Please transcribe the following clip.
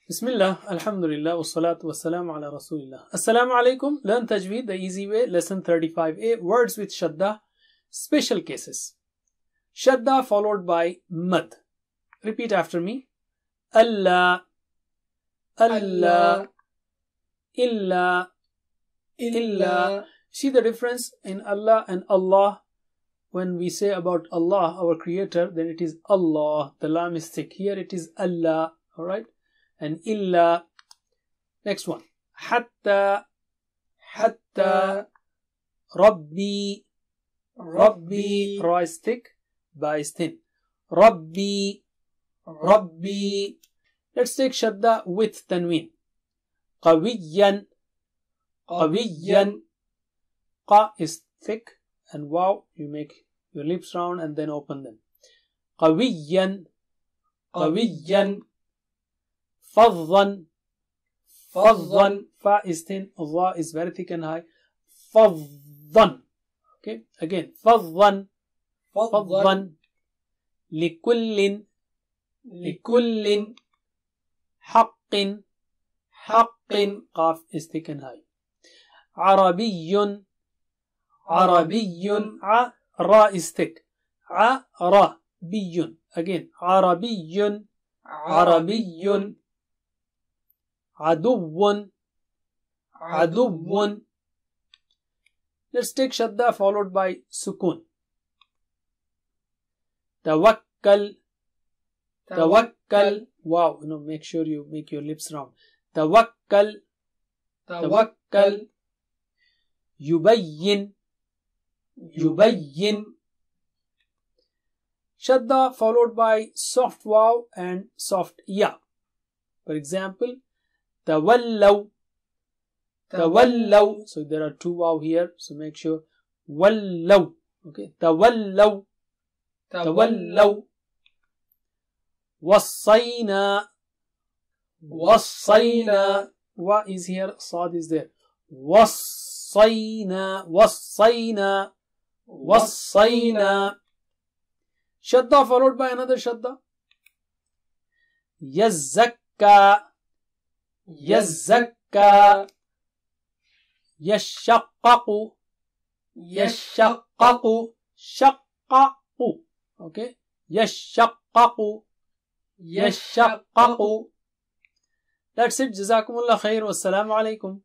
Bismillah, Alhamdulillah, wassalatu wassalamu ala Rasulillah. Assalamu alaikum. Learn Tajweed the easy way. Lesson 35a. Words with Shadda. Special cases. Shadda followed by Mad. Repeat after me. Allah, Allah, Illa, Illa. See the difference in Allah and Allah. When we say about Allah, our creator, then it is Allah. The lam is thick. Here it is Allah. Alright. And illa. Next one. Hatta, hatta, Rabbi, Rabbi. Ra is thick, ba is thin. Rabbi, Rabbi. Let's take Shadda with Tanween. Qawiyyan, Qawiyyan. Qa is thick and wow, you make your lips round and then open them. Qawiyyan, Qawiyyan. Faddan, Faddan. Fa is thin, Dha is very thick and high. Faddan. Okay, again. Faddan, Faddan. Likullin, Likullin. Haqqin, Haqqin. Qaf is thick and high. Arabiyyun, Arabiyyun. Ra is thick. Arabiyyun. Again. Arabiyyun, Arabiyyun. Aduwwun, Aduwwun. Let's take Shadda followed by Sukun. Tawakkal, Tawakkal. Wow, make sure you make your lips round. Tawakkal, Tawakkal. Yubayyin, Yubayyin. Shadda followed by soft waw and soft ya. For example, Tawallaw, Tawallaw. So there are two waw here. So make sure Wallaw. Okay. Tawallaw, Tawallaw. Wassayna, Wassayna. Wa is here, Sad is there. Wassayna, Wassayna, Wassayna. Shadda followed by another Shadda. Yazzakka, Yazzakka. Yashaqqaqu, Yashaqqaqu. Shaqqaqu. Okay. Yashaqqaqu, Yashaqqaqu. That's it. Jazakumullah khair. Wassalamu alaikum.